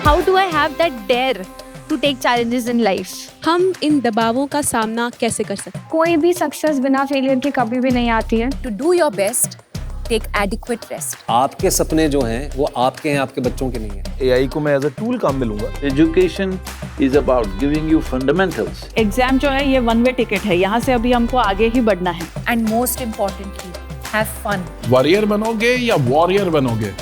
How do I have that dare to take challenges in life? हम इन दबावों का सामना कैसे कर सकते हैं? कोई भी सक्सेस बिना फेलियर के कभी भी नहीं आती है. To do your best, take adequate rest. आपके सपने जो हैं वो आपके हैं, आपके बच्चों के नहीं हैं. AI को मैं एज अ टूल काम में लूंगा. Education is about giving you fundamentals. Exam जो है ये वन वे टिकट है, यहाँ से अभी हमको आगे ही बढ़ना है. And most importantly, have fun. Warrior बनोगे या वॉरियर बनोगे?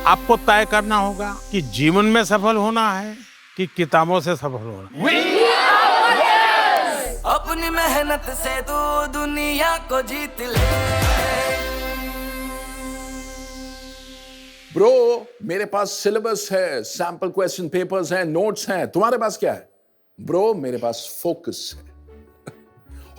आपको तय करना होगा कि जीवन में सफल होना है कि किताबों से सफल होना है. अपनी मेहनत से तू दुनिया को जीत ले. ब्रो, मेरे पास सिलेबस है, सैंपल क्वेश्चन पेपर्स हैं, नोट्स हैं. तुम्हारे पास क्या है? ब्रो, मेरे पास फोकस है.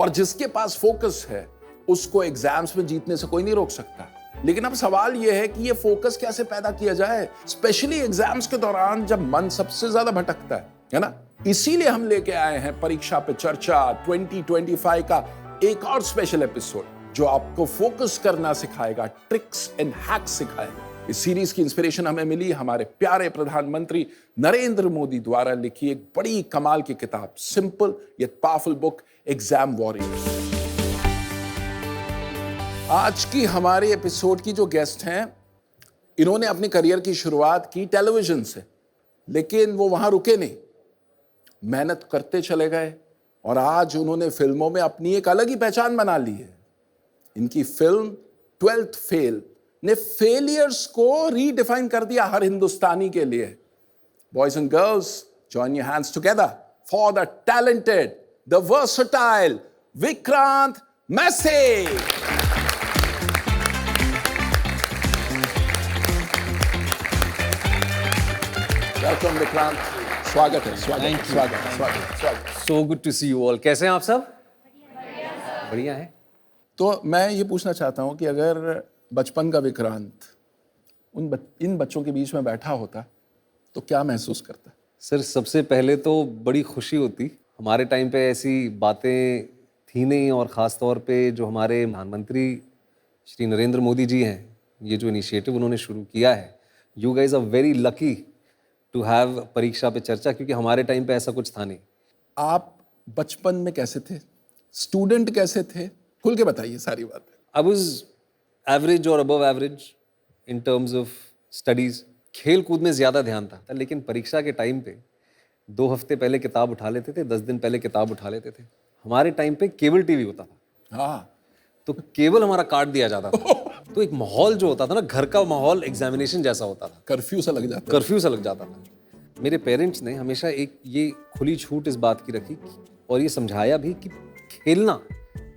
और जिसके पास फोकस है उसको एग्जाम्स में जीतने से कोई नहीं रोक सकता. लेकिन अब सवाल यह है कि ये फोकस कैसे पैदा किया जाए, स्पेशली एग्जाम्स के दौरान जब मन सबसे ज्यादा भटकता है ना. इसीलिए हम लेके आए हैं परीक्षा पे चर्चा 2025 का एक और स्पेशल एपिसोड जो आपको फोकस करना सिखाएगा, ट्रिक्स एंड हैक्स सिखाएगा. इस सीरीज की इंस्पिरेशन हमें मिली हमारे प्यारे प्रधानमंत्री नरेंद्र मोदी द्वारा लिखी एक बड़ी कमाल की किताब, simple yet powerful book, exam warriors. आज की हमारे एपिसोड की जो गेस्ट हैं, इन्होंने अपने करियर की शुरुआत की टेलीविजन से, लेकिन वो वहां रुके नहीं, मेहनत करते चले गए और आज उन्होंने फिल्मों में अपनी एक अलग ही पहचान बना ली है. इनकी फिल्म 12th फेल ने फेलियर्स को रीडिफाइन कर दिया हर हिंदुस्तानी के लिए. Boys and girls, join your hands together for the talented, the versatile Vikrant Massey. Welcome Vikrant, स्वागत है. स्वागत. So good to see you all. कैसे हैं आप सब? बढ़िया है. तो मैं ये पूछना चाहता हूँ कि अगर बचपन का विक्रांत इन बच्चों के बीच में बैठा होता तो क्या महसूस करता? सर, सबसे पहले तो बड़ी खुशी होती. हमारे टाइम पे ऐसी बातें थी नहीं, और ख़ास तौर पे जो हमारे प्रधानमंत्री श्री नरेंद्र मोदी जी हैं, ये जो इनिशिएटिव उन्होंने शुरू किया है, you guys are very lucky to have Pariksha Pe चर्चा, क्योंकि हमारे टाइम पे ऐसा कुछ था नहीं. आप बचपन में कैसे थे? स्टूडेंट कैसे थे? खुल के बताइए सारी बात. आई वाज एवरेज और above average in terms of studies. खेल कूद में ज़्यादा ध्यान था, लेकिन परीक्षा के टाइम पे 2 हफ्ते पहले किताब उठा लेते थे, 10 दिन पहले किताब उठा लेते थे. हमारे टाइम पे केबल टीवी होता था. हाँ, तो केबल हमारा काट दिया जाता था. तो एक माहौल जो होता था ना, घर का माहौल एग्जामिनेशन जैसा होता था. कर्फ्यू सा लग जाता था. मेरे पेरेंट्स ने हमेशा एक ये खुली छूट इस बात की रखी और ये समझाया भी कि खेलना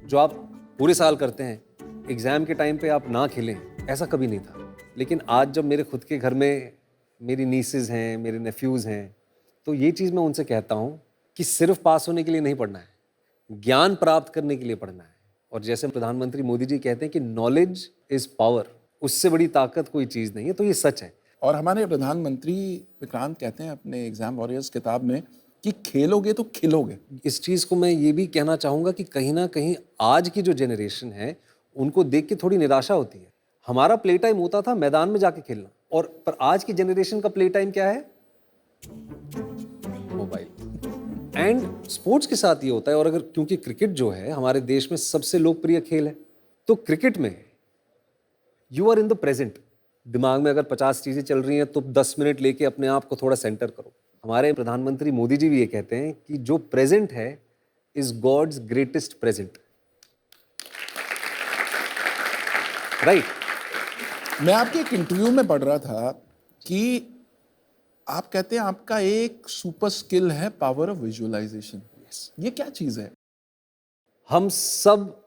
जो आप पूरे साल करते हैं, एग्ज़ाम के टाइम पे आप ना खेलें, ऐसा कभी नहीं था. लेकिन आज जब मेरे खुद के घर में मेरी नीसेस हैं, मेरे नेफ्यूज़ हैं, तो ये चीज़ मैं उनसे कहता हूँ कि सिर्फ पास होने के लिए नहीं पढ़ना है, ज्ञान प्राप्त करने के लिए पढ़ना है. और जैसे प्रधानमंत्री मोदी जी कहते हैं कि नॉलेज इज़ पावर, उससे बड़ी ताकत कोई चीज़ नहीं है. तो ये सच है. और हमारे प्रधानमंत्री विक्रांत कहते हैं अपने एग्जाम वॉरियर्स किताब में कि खेलोगे तो खिलोगे. इस चीज़ को मैं ये भी कहना चाहूँगा कि कहीं ना कहीं आज की जो जनरेशन है, उनको देख के थोड़ी निराशा होती है. हमारा प्ले टाइम होता था मैदान में जाके खेलना, और पर आज की जनरेशन का प्ले टाइम क्या है? मोबाइल. एंड स्पोर्ट्स के साथ ये होता है. और अगर क्योंकि क्रिकेट जो है हमारे देश में सबसे लोकप्रिय खेल है, तो क्रिकेट में you are in the present. दिमाग में अगर 50 चीज़ें चल रही हैं तो 10 मिनट लेके अपने आप को थोड़ा सेंटर करो. हमारे प्रधानमंत्री मोदी जी भी ये कहते हैं कि जो प्रेजेंट है is God's greatest present. Right. मैं आपके एक इंटरव्यू में पढ़ रहा था कि आप कहते हैं आपका एक सुपर स्किल है पावर ऑफ विजुअलाइजेशन. ये क्या चीज़ है? हम सब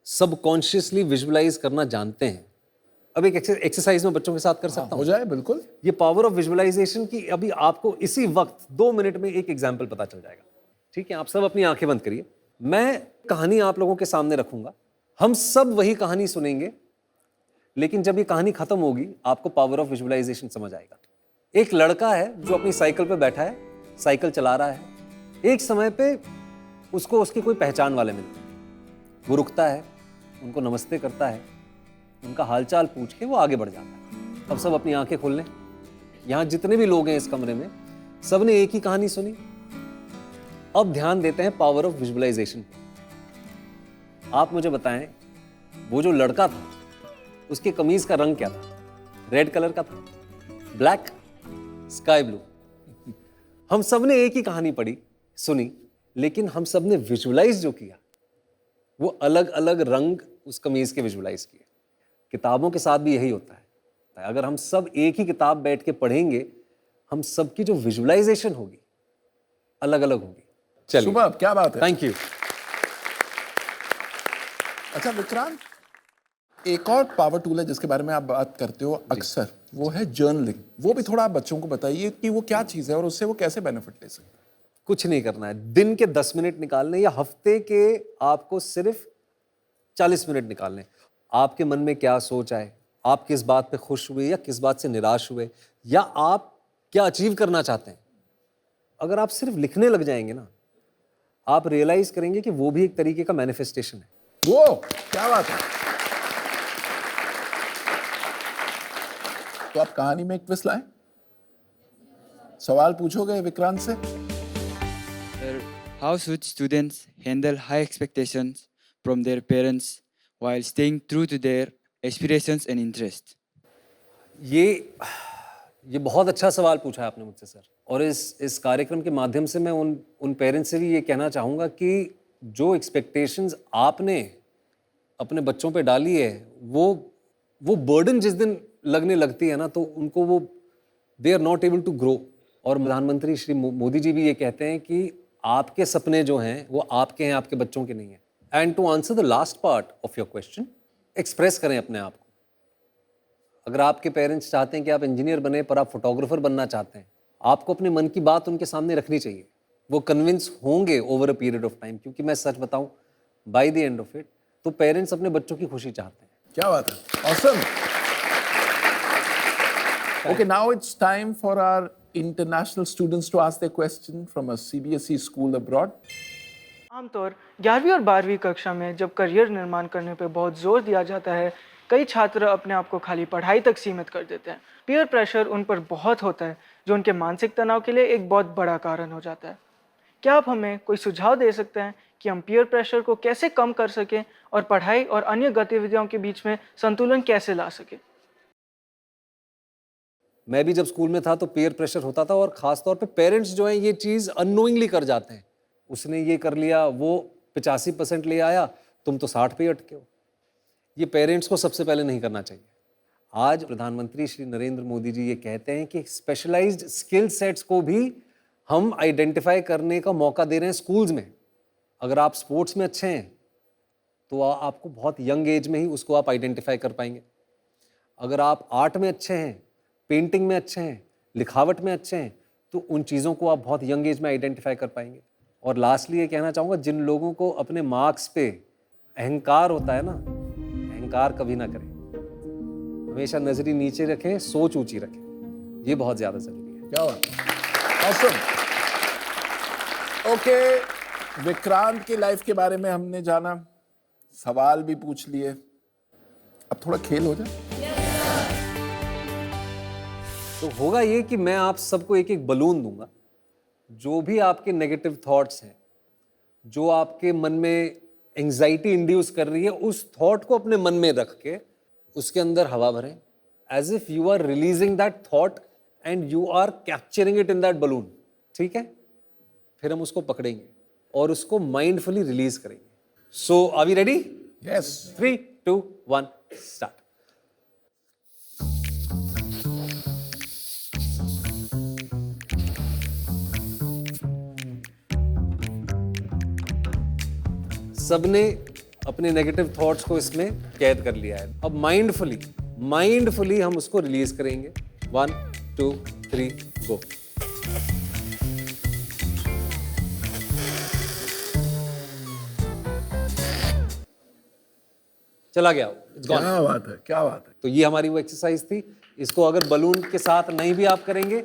सबकॉन्शियसली विजुअलाइज करना जानते हैं. अब एक एक्सरसाइज में बच्चों के साथ कर सकता हूँ. हो जाए. बिल्कुल. ये पावर ऑफ विजुअलाइजेशन की अभी आपको इसी वक्त 2 मिनट में एक एग्जाम्पल पता चल जाएगा. ठीक है, आप सब अपनी आंखें बंद करिए. मैं कहानी आप लोगों के सामने रखूंगा, हम सब वही कहानी सुनेंगे, लेकिन जब ये कहानी खत्म होगी आपको पावर ऑफ विजुअलाइजेशन समझ आएगा. एक लड़का है जो अपनी साइकिल पे बैठा है, साइकिल चला रहा है. एक समय पे उसको उसकी कोई पहचान वाले मिलते हैं। वो रुकता है, उनको नमस्ते करता है, उनका हालचाल पूछ के वो आगे बढ़ जाता है। अब सब अपनी आंखें खोल लें। यहाँ जितने भी लोग हैं इस कमरे में, सब ने एक ही कहानी सुनी। अब ध्यान देते हैं पावर ऑफ विजुअलाइजेशन पे। आप मुझे बताएं, वो जो लड़का था उसकी कमीज का रंग क्या था? रेड कलर का था, ब्लैक, स्काई ब्लू। हम सब ने एक ही कहानी पढ़ी, सुनी, लेकिन हम सब ने विजुअलाइज जो किया वो अलग अलग रंग उस कमीज के विजुअलाइज किए। किताबों के साथ भी यही होता है। अगर हम सब एक ही किताब बैठ के पढ़ेंगे, हम सबकी जो विजुअलाइजेशन होगी अलग अलग होगी। चलिए, सुबह क्या बात है। Thank you. अच्छा विक्रांत, एक और पावर टूल है जिसके बारे में आप बात करते हो अक्सर, वो है जर्नलिंग। वो भी थोड़ा आप बच्चों को बताइए कि वो क्या चीज़ है और उससे वो कैसे बेनिफिट ले सकते हैं। कुछ नहीं करना है, दिन के 10 मिनट निकालने या हफ्ते के आपको सिर्फ 40 मिनट निकालने। आपके मन में क्या सोच आए, आप किस बात पे खुश हुए या किस बात से निराश हुए, या आप क्या अचीव करना चाहते हैं, अगर आप सिर्फ लिखने लग जाएंगे ना, आप रियलाइज करेंगे कि वो भी एक तरीके का मैनिफेस्टेशन है। वो क्या बात है। तो आप कहानी में एक ट्विस्ट लाएं। सवाल पूछोगे विक्रांत से? How should students handle high expectations from their parents while staying true to their aspirations and interests? ये बहुत अच्छा सवाल पूछा है आपने मुझसे सर। और इस कार्यक्रम के माध्यम से मैं उन पेरेंट्स से भी ये कहना चाहूँगा कि जो एक्सपेक्टेशंस आपने अपने बच्चों पे डाली है, वो बर्डन जिस दिन लगने लगती है ना, तो उनको वो they are not able to grow. और प्रधानमंत्री श्री मोदी जी भी ये कहते हैं कि आपके सपने जो हैं वो आपके हैं, आपके बच्चों के नहीं हैं। And to answer the last part of your question, express करें अपने आप को। अगर आपके पेरेंट्स चाहते हैं कि आप इंजीनियर बने पर आप फोटोग्राफर बनना चाहते हैं, आपको अपने मन की बात उनके सामने रखनी चाहिए। वो कन्विंस होंगे over a period of time, क्योंकि मैं सच बताऊं, by the end of it तो पेरेंट्स अपने बच्चों की खुशी चाहते हैं। क्या बात है, awesome. Okay, now it's time for our international students to ask their question from a CBSE school abroad. आमतौर 11वीं और 12वीं कक्षा में जब करियर निर्माण करने पर बहुत जोर दिया जाता है, कई छात्र अपने आप को खाली पढ़ाई तक सीमित कर देते हैं। पीयर प्रेशर उन पर बहुत होता है, जो उनके मानसिक तनाव के लिए एक बहुत बड़ा कारण हो जाता है। क्या आप हमें कोई सुझाव दे सकते हैं कि हम पीयर प्रेशर को कैसे कम कर सकें और पढ़ाई और अन्य गतिविधियों के बीच में संतुलन कैसे ला सकें? मैं भी जब स्कूल में था तो पीयर प्रेशर होता था, और ख़ास तौर पे पेरेंट्स जो हैं ये चीज़ अननोइंगली कर जाते हैं। उसने ये कर लिया, वो 85% ले आया, तुम तो 60 पे अटके हो। ये पेरेंट्स को सबसे पहले नहीं करना चाहिए। आज प्रधानमंत्री श्री नरेंद्र मोदी जी ये कहते हैं कि स्पेशलाइज्ड स्किल सेट्स को भी हम आइडेंटिफाई करने का मौका दे रहे हैं स्कूल्स में। अगर आप स्पोर्ट्स में अच्छे हैं तो आपको बहुत यंग एज में ही उसको आप आइडेंटिफाई कर पाएंगे। अगर आप आर्ट में अच्छे हैं, पेंटिंग में अच्छे हैं, लिखावट में अच्छे हैं, तो उन चीज़ों को आप बहुत यंग एज में आइडेंटिफाई कर पाएंगे। और लास्टली ये कहना चाहूँगा, जिन लोगों को अपने मार्क्स पे अहंकार होता है ना, अहंकार कभी ना करें। हमेशा नजरी नीचे रखें, सोच ऊंची रखें। ये बहुत ज़्यादा ज़रूरी है। क्या बात है, ऑसम। ओके, विक्रांत की लाइफ के बारे में हमने जाना, सवाल भी पूछ लिए, अब थोड़ा खेल हो जाए। तो होगा ये कि मैं आप सबको एक एक बलून दूंगा। जो भी आपके नेगेटिव थॉट्स हैं, जो आपके मन में एंजाइटी इंड्यूस कर रही है, उस थॉट को अपने मन में रख के उसके अंदर हवा भरें, as if you are releasing that thought and you are capturing it in that balloon. ठीक है, फिर हम उसको पकड़ेंगे और उसको माइंडफुली रिलीज करेंगे। So are we ready? Yes. 3, 2, 1 start. सबने अपने नेगेटिव थॉट्स को इसमें कैद कर लिया है। अब माइंडफुली हम उसको रिलीज करेंगे। 1, 2, 3 गो। चला गया, it's gone। क्या बात है, क्या बात है। तो ये हमारी वो एक्सरसाइज थी। इसको अगर बलून के साथ नहीं भी आप करेंगे,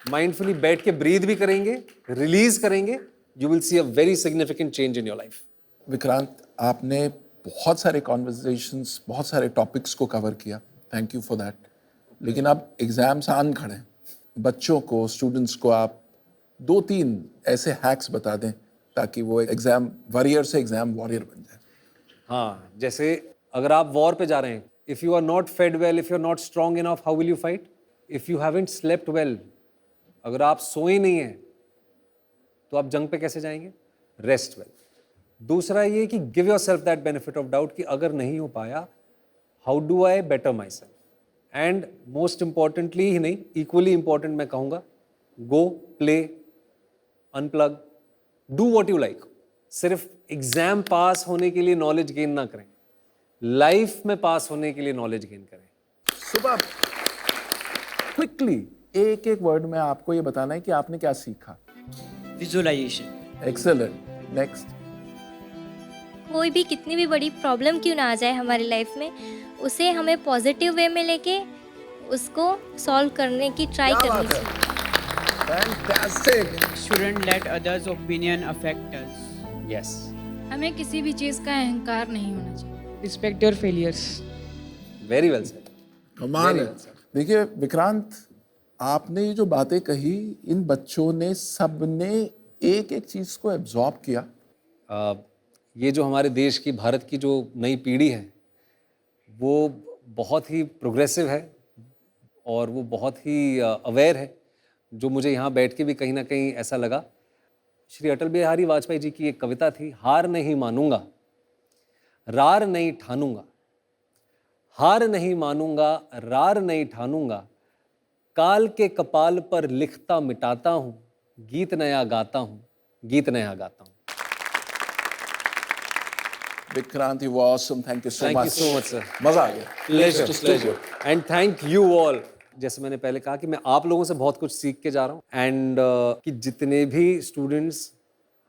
माइंडफुली बैठ के ब्रीथ भी करेंगे, रिलीज करेंगे, you will see a very significant change in your life. Vikrant, आपने बहुत सारे कॉन्वर्जेशंस, बहुत सारे टॉपिक्स को कवर किया, थैंक यू फॉर दैट। लेकिन अब एग्जाम्स आन खड़े हैं, बच्चों को, स्टूडेंट्स को आप 2-3 ऐसे हैक्स बता दें ताकि वो एग्जाम वॉरियर से एग्जाम वॉरियर बन जाए। हाँ, जैसे अगर आप वॉर पे जा रहे हैं, if you are not fed well, if you are not strong enough, how will you fight? If you haven't slept well, अगर आप सोए नहीं हैं तो आप जंग पे कैसे जाएंगे? Rest well. दूसरा ये कि give yourself that benefit of doubt कि अगर नहीं हो पाया, how do I better myself? And most importantly ही नहीं, इक्वली इंपॉर्टेंट मैं कहूँगा, go play, unplug, do what you like. सिर्फ एग्जाम पास होने के लिए नॉलेज गेन ना करें, लाइफ में पास होने के लिए नॉलेज गेन करें। सुबह क्विकली एक एक वर्ड में आपको ये बताना है कि आपने क्या सीखा। विजुअलाइजेशन। एक्सेलेंट। नेक्स्ट। कोई भी कितनी भी बड़ी प्रॉब्लम क्यों ना आ जाए हमारी लाइफ में, उसे हमें पॉजिटिव वे में लेके उसको सॉल्व करने की ट्राई करनी चाहिए। Fantastic. Shouldn't let others' opinion affect us. Yes, हमें किसी भी चीज़ का अहंकार नहीं होना चाहिए। Respect your failures. Very well said. कमाल है। देखिए विक्रांत, आपने ये जो बातें कही, इन बच्चों ने सबने एक एक चीज को एब्जॉर्ब किया। ये जो हमारे देश की, भारत की जो नई पीढ़ी है, वो बहुत ही प्रोग्रेसिव है और वो बहुत ही अवेयर है, जो मुझे यहाँ बैठ के भी कहीं ना कहीं ऐसा लगा। श्री अटल बिहारी वाजपेयी जी की एक कविता थी, हार नहीं मानूंगा, रार नहीं ठानूंगा, हार नहीं मानूंगा, रार नहीं ठानूंगा, काल के कपाल पर लिखता मिटाता हूँ, गीत नया गाता हूँ, गीत नया गाता हूँ। Vikrant, you were awesome. Thank you so Thank much. you so much, sir. मजा आ गया। Pleasure, Just pleasure. And thank you all. जैसे मैंने पहले कहा कि मैं आप लोगों से बहुत कुछ सीख के जा रहा हूँ, एंड कि जितने भी स्टूडेंट्स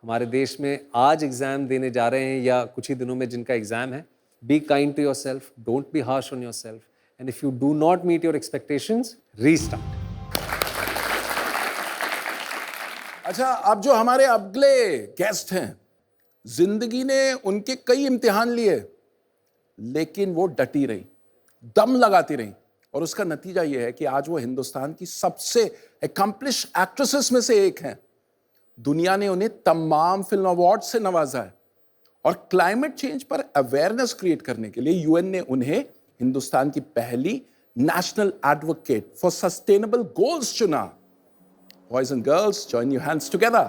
हमारे देश में आज एग्जाम देने जा रहे हैं या कुछ ही दिनों में जिनका एग्जाम है, be kind to yourself, don't be harsh on yourself, and if you do not meet your expectations, restart. अच्छा, अब जो हमारे अगले गेस्ट हैं, जिंदगी ने उनके कई इम्तिहान लिए, लेकिन वो डटी रही, दम लगाती रही, और उसका नतीजा ये है कि आज वो हिंदुस्तान की सबसे एकम्प्लिश एक्ट्रेसेस में से एक हैं। दुनिया ने उन्हें तमाम फिल्म अवार्ड से नवाजा है, और क्लाइमेट चेंज पर अवेयरनेस क्रिएट करने के लिए यूएन ने उन्हें हिंदुस्तान की पहली national advocate for sustainable goals चुना। Boys and girls, join your hands together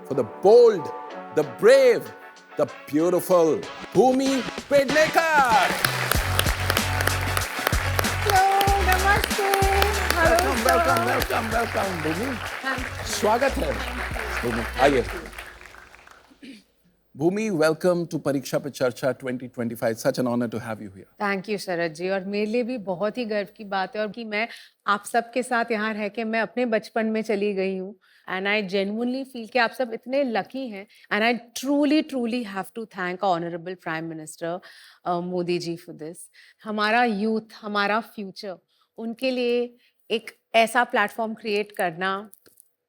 for the bold, the brave, the beautiful Bhumi Pednekar. Hello, namaste. Hello, welcome, Bhumi. स्वागत है। Bhumi, आइए। Bhumi, welcome to Pariksha Pe Charcha 2025. Such an honor to have you here. Thank you Sharad ji, और मेरे लिए भी बहुत ही गर्व की बात है और कि मैं आप सबके साथ यहाँ रह के मैं अपने बचपन में चली गई हूँ, एंड आई जेन्युइनली फील कि आप सब इतने लकी हैं, and I truly have to thank honourable prime minister Modi ji for this. हमारा यूथ, हमारा फ्यूचर, उनके लिए एक ऐसा प्लेटफॉर्म क्रिएट करना,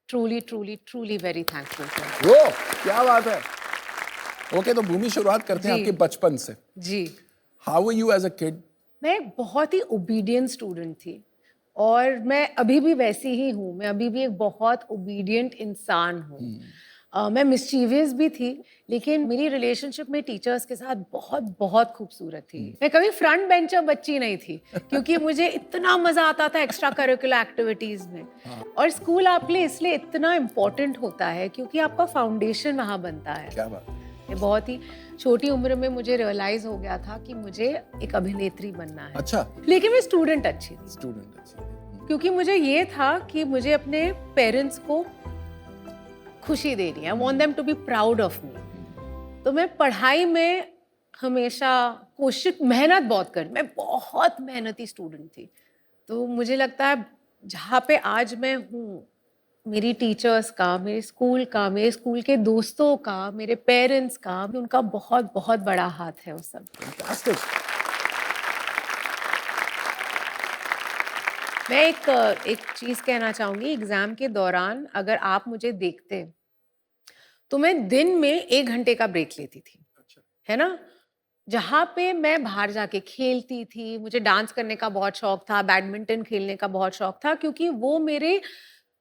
ट्रूली वेरी थैंकफुल सर। वो क्या बात है। ओके, तो भूमि, शुरुआत करते हैं आपके बचपन से। जी, how were you as a kid? मैं बहुत ही ओबीडियंट स्टूडेंट थी, और मैं अभी भी वैसी ही हूँ। मैं अभी भी एक बहुत ओबीडियंट इंसान हूँ। मैं मिस्चीवियस भी थी, लेकिन मेरी रिलेशनशिप में टीचर्स के साथ बहुत खूबसूरत थी। मैं कभी फ्रंट बेंचर बच्ची नहीं थी, क्योंकि मुझे इतना मजा आता था एक्स्ट्रा करिकुलर एक्टिविटीज में। और स्कूल आपके लिए इसलिए इतना इम्पोर्टेंट होता है क्योंकि आपका फाउंडेशन वहाँ बनता है। क्या बात। बहुत ही छोटी उम्र में मुझे रियलाइज हो गया था कि मुझे एक अभिनेत्री बनना है। अच्छा। लेकिन मैं स्टूडेंट अच्छी थी। स्टूडेंट अच्छी थी। क्योंकि मुझे ये था कि मुझे अपने पेरेंट्स को खुशी देनी है। I want them to be proud of me. तो मैं पढ़ाई में हमेशा मेहनत बहुत कर, मैं बहुत मेहनती स्टूडेंट थी। तो मुझे लगता है जहाँ पे आज मैं हूँ, मेरी टीचर्स का, मेरे स्कूल के दोस्तों का, मेरे पेरेंट्स का, उनका बहुत बड़ा हाथ है उस सब। मैं एक चीज़ कहना चाहूँगी, एग्ज़ाम के दौरान अगर आप मुझे देखते तो मैं दिन में 1 घंटे का ब्रेक लेती थी, है ना? जहाँ पे मैं बाहर जाके खेलती थी, मुझे डांस करने का बहुत शौक था, बैडमिंटन खेलने का बहुत शौक था, क्योंकि वो मेरे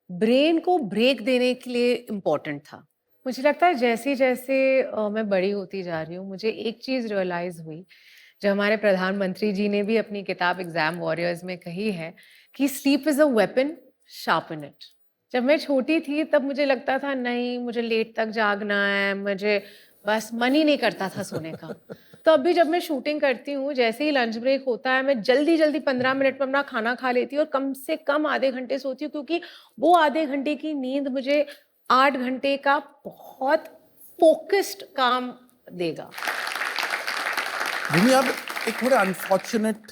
ब्रेन को ब्रेक देने के लिए इम्पोर्टेंट था। मुझे लगता है जैसे-जैसे मैं बड़ी होती जा रही हूँ, मुझे एक चीज़ रियलाइज़ हुई, जो हमारे प्रधानमंत्री जी ने भी अपनी किताब एग्ज़ाम वॉरियर्स में कही है कि sleep is a weapon, sharpen it. जब मैं छोटी थी तब मुझे लगता था नहीं, मुझे लेट तक जागना है, मुझे बस मन ही नहीं करता था सोने का। तो अभी जब मैं शूटिंग करती हूँ, जैसे ही लंच ब्रेक होता है, मैं जल्दी-जल्दी 15 मिनट में अपना खाना खा लेती हूँ और कम से कम आधे घंटे सोती हूँ, क्योंकि वो आधे घंटे की नींद मुझे 8 घंटे का बहुत फ़ोकस्ड काम देगा। भूमि, आप एक थोड़ा अनफॉर्चुनेट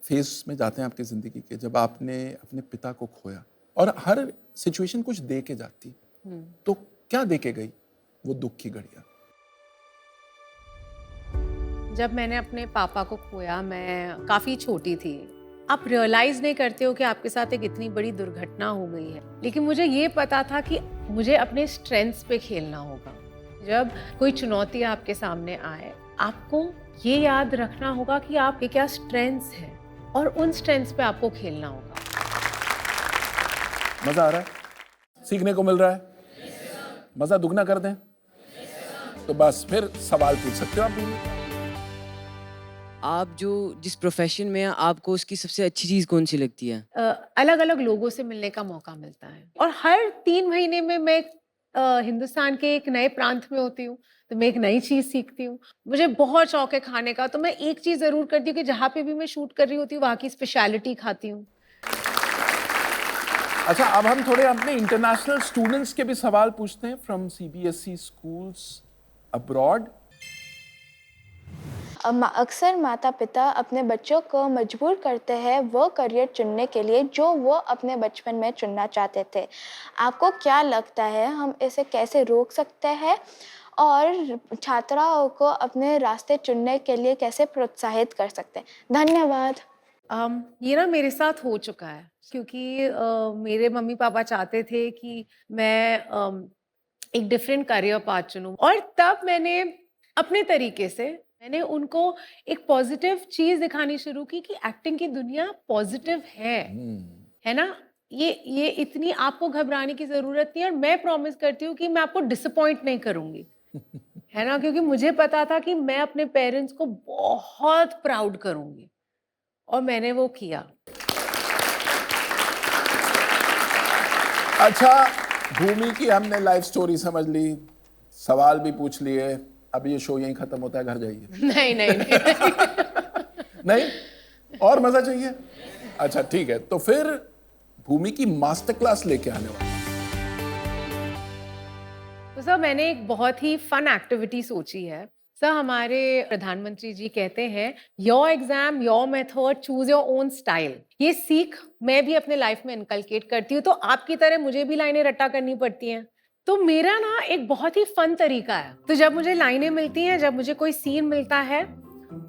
फेज में जाते हैं आपकी ज़िंदगी के, जब आपने अपने पिता को खोया और हर सिचुएशन कुछ दे के जाती, तो क्या दे के गई वो दुख की घड़ियाँ? जब मैंने अपने पापा को खोया, मैं काफ़ी छोटी थी। आप रियलाइज़ नहीं करते हो कि आपके साथ एक इतनी बड़ी दुर्घटना हो गई है, लेकिन मुझे ये पता था कि मुझे अपने स्ट्रेंथ्स पे खेलना होगा। जब कोई चुनौती आपके सामने आए, आपको ये याद रखना होगा कि आपके क्या स्ट्रेंथ्स हैं और उन स्ट्रेंथ्स पे आपको खेलना होगा। मजा आ रहा है? सीखने को मिल रहा है? मजा दुगना कर दें? तो बस फिर सवाल पूछ सकते हो आप भी। आप जो जिस प्रोफेशन में हैं, आपको उसकी सबसे अच्छी चीज़ कौन सी लगती है? अलग-अलग लोगों से मिलने का मौका मिलता है और हर 3 महीने में मैं हिंदुस्तान के एक नए प्रांत में होती हूँ, तो मैं एक नई चीज़ सीखती हूँ। मुझे बहुत शौक है खाने का, तो मैं एक चीज़ ज़रूर करती हूँ कि जहाँ पे भी मैं शूट कर रही होती हूँ, वहाँ की स्पेशलिटी खाती हूँ। अच्छा, अब हम थोड़े अपने इंटरनेशनल स्टूडेंट्स के भी सवाल पूछते हैं फ्रॉम सीबीएसई स्कूल्स अब्रॉड। अक्सर माता पिता अपने बच्चों को मजबूर करते हैं वो करियर चुनने के लिए जो वो अपने बचपन में चुनना चाहते थे। आपको क्या लगता है, हम इसे कैसे रोक सकते हैं और छात्राओं को अपने रास्ते चुनने के लिए कैसे प्रोत्साहित कर सकते हैं? धन्यवाद। ये ना मेरे साथ हो चुका है, क्योंकि मेरे मम्मी पापा चाहते थे कि मैं एक डिफरेंट करियर पाथ चुनूं, और तब मैंने अपने तरीके से मैंने उनको एक पॉजिटिव चीज दिखानी शुरू की कि एक्टिंग की दुनिया पॉजिटिव है ना? ये इतनी आपको घबराने की जरूरत नहीं है, और मैं प्रॉमिस करती हूँ कि मैं आपको डिसअपॉइंट नहीं करूंगी, है ना? क्योंकि मुझे पता था कि मैं अपने पेरेंट्स को बहुत प्राउड करूंगी, और मैंने वो किया। अच्छा भूमि की हमने लाइफ स्टोरी समझ ली, सवाल भी पूछ लिए, अब ये शो यहीं खत्म होता है, घर जाइए। नहीं नहीं नहीं नहीं, और मजा चाहिए? अच्छा ठीक है, तो फिर भूमि की मास्टर क्लास लेके आने वाले। तो सर मैंने एक बहुत ही फन एक्टिविटी सोची है। सर हमारे प्रधानमंत्री जी कहते हैं your exam your method choose your own style. ये सीख मैं भी अपने लाइफ में इनकलकेट करती हूँ, तो आपकी तरह मुझे भी लाइनें रट्टा करनी पड़ती हैं। तो मेरा ना एक बहुत ही फन तरीका है, तो जब मुझे लाइनें मिलती हैं, जब मुझे कोई सीन मिलता है,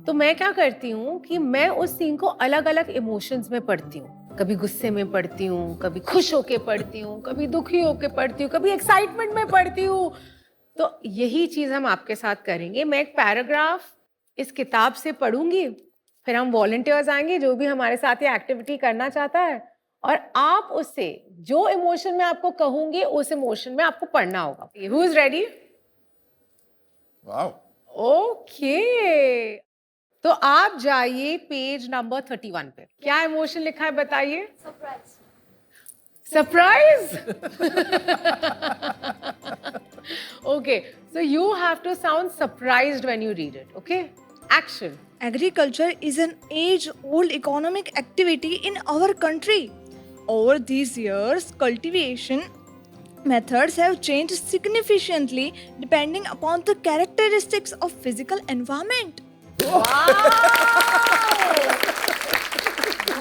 तो मैं क्या करती हूँ कि मैं उस सीन को अलग अलग इमोशंस में पढ़ती हूँ। कभी गुस्से में पढ़ती हूँ, कभी खुश होके पढ़ती हूँ, कभी दुखी होके पढ़ती हूँ, कभी एक्साइटमेंट में पढ़ती हूँ। तो यही चीज हम आपके साथ करेंगे। मैं एक पैराग्राफ इस किताब से पढ़ूंगी, फिर हम वॉलंटियर्स आएंगे जो भी हमारे साथ ये एक्टिविटी करना चाहता है, और आप उससे जो इमोशन में आपको कहूंगी उस इमोशन में आपको पढ़ना होगा। Who is ready? Wow, okay, तो आप जाइए पेज नंबर 31 पे। क्या इमोशन लिखा है बताइए? Surprise. Okay, so you have to sound surprised when you read it. Okay, action. Agriculture is an age-old economic activity in our country. Over these years, cultivation methods have changed significantly depending upon the characteristics of physical environment. Wow!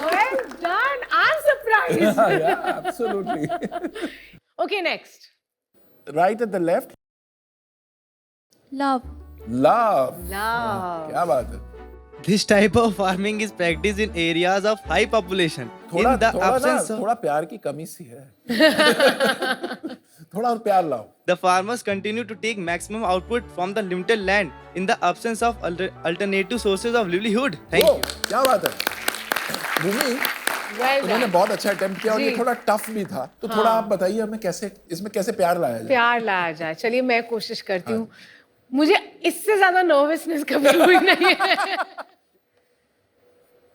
Well done. I'm surprised. Yeah, absolutely. Okay, next. Right at the left. Love. Love. Love. क्या बात है? This type of farming is practiced in areas of high population. थोड़ा In the थोड़ा ना absence of थोड़ा प्यार की कमी सी है थोड़ा और प्यार लाओ. the farmers continue to take maximum output from the limited land in the absence of alternative sources of livelihood. Thank you. क्या बात है भूमि, उन्होंने बहुत अच्छा अटेम्प्ट किया और ये थोड़ा टफ भी था. तो थोड़ा आप बताइए हमें कैसे इसमें कैसे प्यार लाया जाए. प्यार लाया जाए. चलिए मैं कोशिश करती हूँ. मुझे इससे ज्यादा नर्वसनेस कभी हुई नहीं है.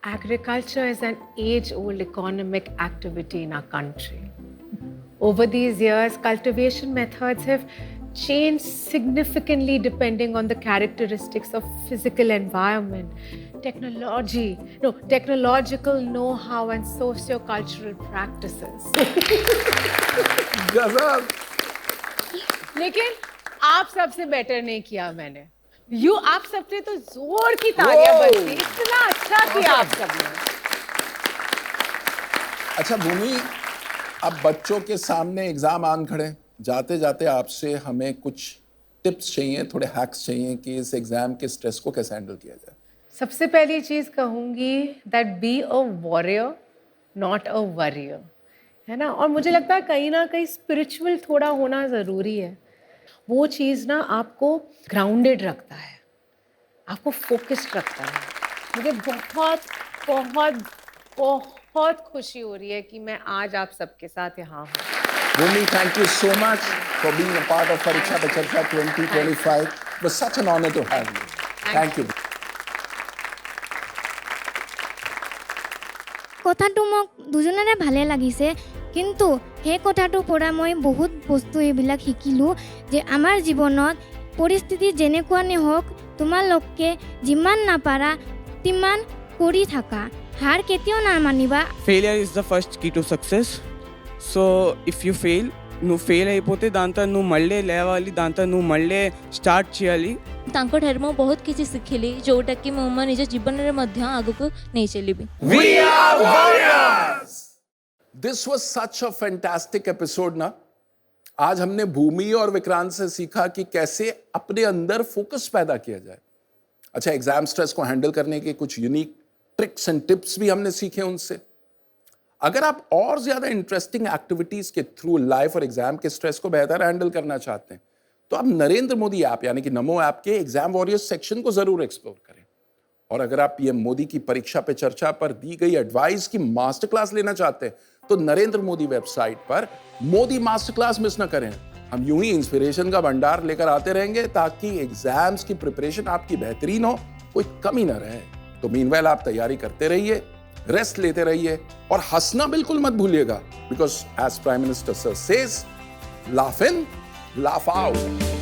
Agriculture is an age-old economic activity in our country. Over these years, cultivation methods have changed significantly depending on the characteristics of physical environment, technological know-how and socio-cultural practices. गजब. लेकिन आप सबसे बेटर नहीं किया मैंने. आप सबने तो जोर की तालियां बजती. इतना अच्छा किया आप सबने. अच्छा भूमि, अब बच्चों के सामने एग्जाम आन खड़े, जाते जाते आपसे हमें कुछ टिप्स चाहिए, थोड़े हैक्स चाहिए कि इस एग्जाम के स्ट्रेस को कैसे हैंडल किया जाए. सबसे पहली चीज कहूंगी that be a warrior not a worrier, है ना. और मुझे लगता है कहीं ना कहीं स्पिरिचुअल थोड़ा होना ज़रूरी है. वो चीज़ ना आपको ग्राउंडेड रखता है, आपको फोकस्ड रखता है. मुझे बहुत बहुत बहुत खुशी हो रही है कि मैं आज आप सबके साथ यहाँ हूँ. भूमि, thank you so much for being a part of Pariksha Pe Charcha 2025. It was such an honor to have you. Thank you. কথাটো মোক দুজনৰে ভালে লাগিছে, কিন্তু সেই কথাটোৰ পৰা মই বহুত বস্তু এইবিলাক শিকিলোঁ যে আমাৰ জীৱনত পৰিস্থিতি যেনেকুৱা নহওক তোমালোকে যিমান নাপাৰা তিমান কৰি থাকা, হাৰ কেতিয়াও নামানিবা. Failure is the first key to success. So if you fail, నువ్వు ఫెయిల్ అయిపోతే దాంతో నువ్వు మళ్ళీ లేవాలి, దాంతో నువ్వు మళ్ళీ స్టార్ట్ చేయాలి. ତାଙ୍କଠାରୁ ମୁଁ ବହୁତ କିଛି ଶିଖିଲି, ଯୋଉଟାକି ମୁଁ ମୋ ନିଜ ଜୀବନରେ ମଧ୍ୟ ଆଗକୁ ନେଇ ଚାଲିବି. We are warriors. This was such a fantastic episode ना. आज हमने भूमि और विक्रांत से सीखा कि कैसे अपने अंदर फोकस पैदा किया जाए. अच्छा, एग्जाम स्ट्रेस को हैंडल करने के कुछ यूनिक ट्रिक्स एंड टिप्स भी हमने सीखे उनसे. अगर आप और ज्यादा इंटरेस्टिंग एक्टिविटीज के थ्रू लाइफ और एग्जाम के स्ट्रेस को बेहतर हैंडल करना चाहते हैं तो आप नरेंद्र मोदी ऐप यानी कि नमो ऐप के एग्जाम वॉरियर्स सेक्शन को जरूर एक्सप्लोर करें. और अगर आप पीएम मोदी की परीक्षा पे चर्चा पर दी गई एडवाइस की मास्टर क्लास लेना चाहते हैं तो नरेंद्र मोदी वेबसाइट पर मोदी मास्टर क्लास मिस ना करें. हम यूं ही इंस्पिरेशन का भंडार लेकर आते रहेंगे ताकि एग्जाम्स की प्रिपरेशन आपकी बेहतरीन हो, कोई कमी ना रहे. तो मीनवाइल आप तैयारी करते रहिए, रेस्ट लेते रहिए और हंसना बिल्कुल मत भूलिएगा, because as prime minister sir says, laugh in, laugh out.